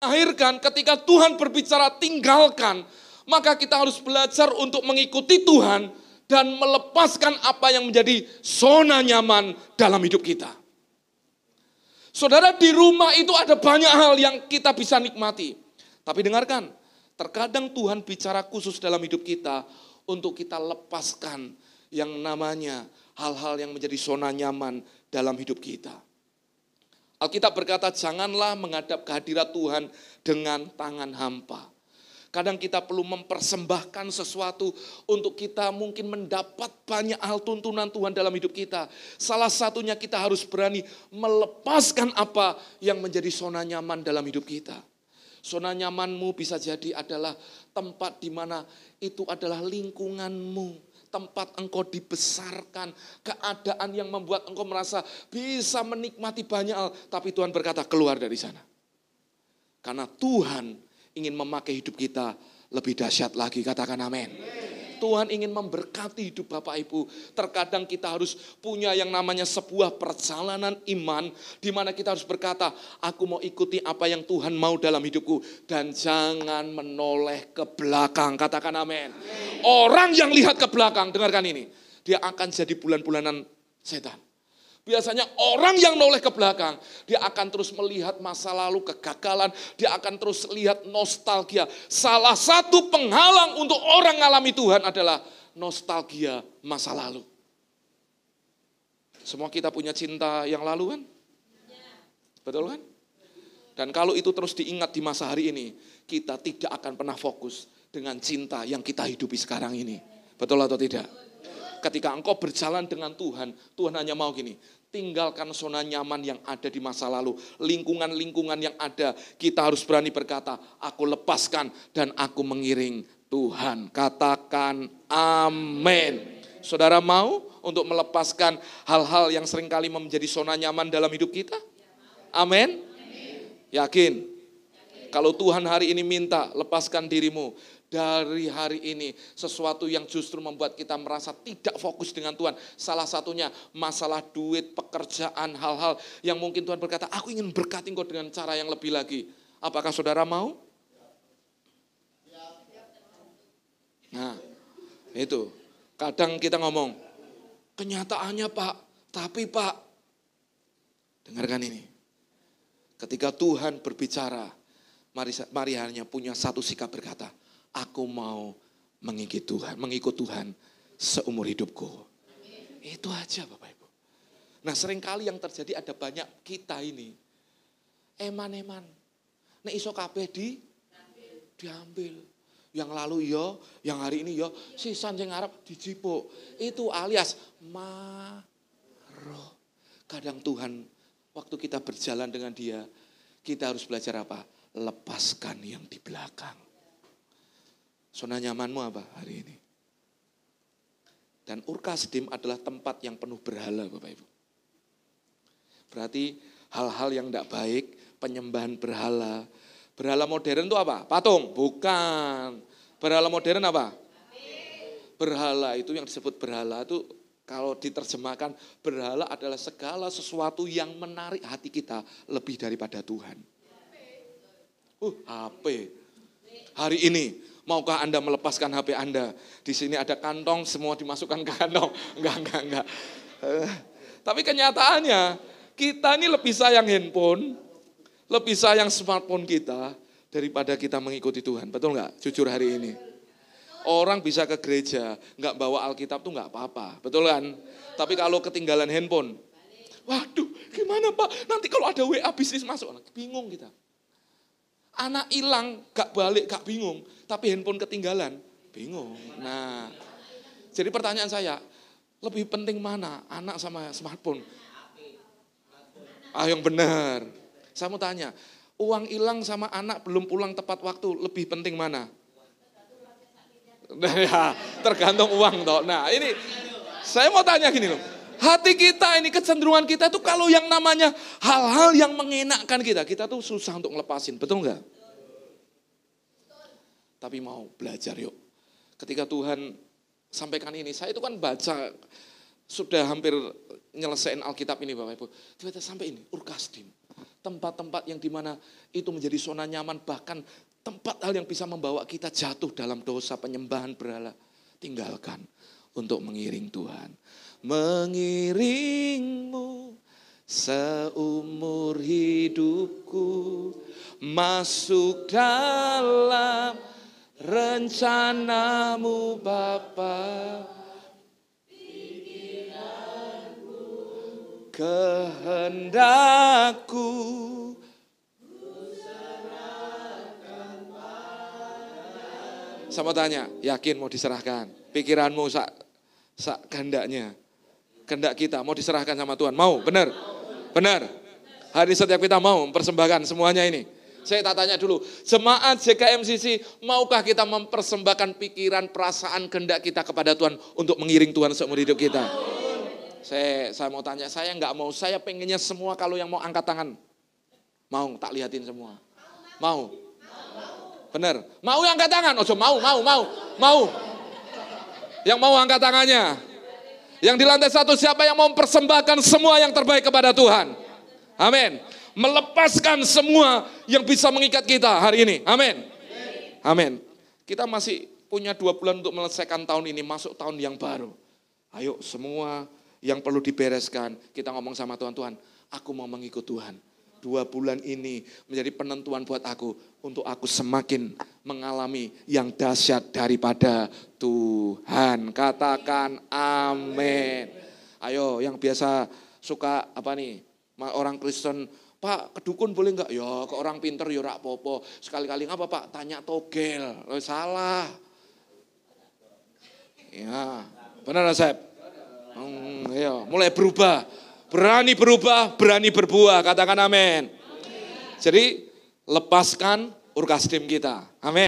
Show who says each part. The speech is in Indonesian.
Speaker 1: Akhirkan ketika Tuhan berbicara tinggalkan, maka kita harus belajar untuk mengikuti Tuhan dan melepaskan apa yang menjadi zona nyaman dalam hidup kita. Saudara, di rumah itu ada banyak hal yang kita bisa nikmati. Tapi dengarkan, terkadang Tuhan bicara khusus dalam hidup kita untuk kita lepaskan yang namanya hal-hal yang menjadi zona nyaman dalam hidup kita. Alkitab berkata, janganlah menghadap kehadirat Tuhan dengan tangan hampa. Kadang kita perlu mempersembahkan sesuatu untuk kita mungkin mendapat banyak hal tuntunan Tuhan dalam hidup kita. Salah satunya kita harus berani melepaskan apa yang menjadi zona nyaman dalam hidup kita. Zona nyamanmu bisa jadi adalah tempat di mana itu adalah lingkunganmu. Tempat engkau dibesarkan, keadaan yang membuat engkau merasa bisa menikmati banyak hal. Tapi Tuhan berkata keluar dari sana. Karena Tuhan ingin memakai hidup kita lebih dahsyat lagi, katakan amin. Tuhan ingin memberkati hidup Bapak Ibu. Terkadang kita harus punya yang namanya sebuah perjalanan iman, di mana kita harus berkata, aku mau ikuti apa yang Tuhan mau dalam hidupku. Dan jangan menoleh ke belakang, katakan amin. Orang yang lihat ke belakang, dengarkan ini, dia akan jadi bulan-bulanan setan. Biasanya orang yang noleh ke belakang, dia akan terus melihat masa lalu, kegagalan, dia akan terus lihat nostalgia. Salah satu penghalang untuk orang ngalami Tuhan adalah nostalgia masa lalu. Semua kita punya cinta yang lalu kan? Betul kan? Dan kalau itu terus diingat di masa hari ini, kita tidak akan pernah fokus dengan cinta yang kita hidupi sekarang ini. Betul atau tidak? Ketika engkau berjalan dengan Tuhan, Tuhan hanya mau gini, tinggalkan zona nyaman yang ada di masa lalu, lingkungan-lingkungan yang ada, kita harus berani berkata, aku lepaskan dan aku mengiring Tuhan. Katakan amin. Saudara mau untuk melepaskan hal-hal yang seringkali menjadi zona nyaman dalam hidup kita? Amin? Yakin? Kalau Tuhan hari ini minta, lepaskan dirimu dari hari ini, sesuatu yang justru membuat kita merasa tidak fokus dengan Tuhan. Salah satunya masalah duit, pekerjaan, hal-hal yang mungkin Tuhan berkata, aku ingin berkati engkau dengan cara yang lebih lagi. Apakah saudara mau? Nah, itu. Kadang kita ngomong, kenyataannya Pak, tapi Pak, dengarkan ini. Ketika Tuhan berbicara, mari hanya punya satu sikap berkata, aku mau mengikut Tuhan seumur hidupku. Itu aja Bapak Ibu. Nah seringkali yang terjadi ada banyak kita ini, eman-eman. Nek iso kabeh diambil. Yang lalu yo, yang hari ini yo, sisan sing arep dijipuk. Itu alias maro. Kadang Tuhan, waktu kita berjalan dengan Dia, kita harus belajar apa? Lepaskan yang di belakang. Zona nyamanmu apa hari ini? Dan Ur-Kasdim adalah tempat yang penuh berhala Bapak Ibu. Berarti hal-hal yang tidak baik, penyembahan berhala. Berhala modern itu apa? Patung? Bukan. Berhala modern apa? Berhala itu yang disebut berhala itu kalau diterjemahkan berhala adalah segala sesuatu yang menarik hati kita lebih daripada Tuhan. HP. Hari ini maukah Anda melepaskan HP Anda? Di sini ada kantong, semua dimasukkan ke kantong. Enggak. Tapi kenyataannya kita ini lebih sayang handphone, lebih sayang smartphone kita daripada kita mengikuti Tuhan. Betul enggak? Jujur hari ini. Orang bisa ke gereja, enggak bawa Alkitab tuh enggak apa-apa. Betul kan? Tapi kalau ketinggalan handphone, waduh gimana Pak? Nanti kalau ada WA bisnis masuk, bingung kita. Anak hilang, gak balik, gak bingung. Tapi handphone ketinggalan, bingung. Nah, jadi pertanyaan saya, lebih penting mana anak sama smartphone? Yang benar. Saya mau tanya, uang hilang sama anak belum pulang tepat waktu, lebih penting mana? Ya, tergantung uang toh. Nah, ini saya mau tanya gini loh. Hati kita ini, kecenderungan kita tuh kalau yang namanya hal-hal yang mengenakkan kita tuh susah untuk ngelepasin, betul enggak? Tapi mau belajar yuk. Ketika Tuhan sampaikan ini, saya itu kan baca, sudah hampir nyelesain Alkitab ini Bapak Ibu. Tiba-tiba sampai ini, Ur-Kasdim. Tempat-tempat yang dimana itu menjadi zona nyaman, bahkan tempat hal yang bisa membawa kita jatuh dalam dosa penyembahan berhala. Tinggalkan untuk mengiring Tuhan. Mengiringmu seumur hidupku, masuk dalam rencanamu Bapa. Kehendakku sama tanya, yakin mau diserahkan? Pikiranmu sak kehendaknya. Kehendak kita mau diserahkan sama Tuhan. Mau? Benar? Benar. Hari setiap kita mau mempersembahkan semuanya ini. Saya tak tanya dulu, jemaat JKMCC, maukah kita mempersembahkan pikiran, perasaan, kehendak kita kepada Tuhan untuk mengiring Tuhan seumur hidup kita? Saya mau tanya, saya enggak mau, saya pengennya semua kalau yang mau angkat tangan. Mau, tak lihatin semua. Mau? Benar. Mau yang angkat tangan? Oh, mau. Yang mau angkat tangannya. Yang di lantai 1 siapa yang mau mempersembahkan semua yang terbaik kepada Tuhan? Amin. Melepaskan semua yang bisa mengikat kita hari ini. Amin. Amin. Kita masih punya 2 bulan untuk menyelesaikan tahun ini, masuk tahun yang baru. Ayo semua yang perlu dibereskan, kita ngomong sama Tuhan, Tuhan, aku mau mengikut Tuhan. 2 bulan ini menjadi penentuan buat aku, untuk aku semakin mengalami yang dahsyat daripada Tuhan. Katakan amin. Ayo yang biasa suka apa nih, orang Kristen, Pak kedukun boleh enggak? Ya ke orang pinter ya rak popo. Sekali-kali ngapa Pak? Tanya togel. Loh, salah. Ya, benar Sep? Ya, mulai berubah, berani berbuah, katakan amin. Jadi lepaskan orgastim kita, amin.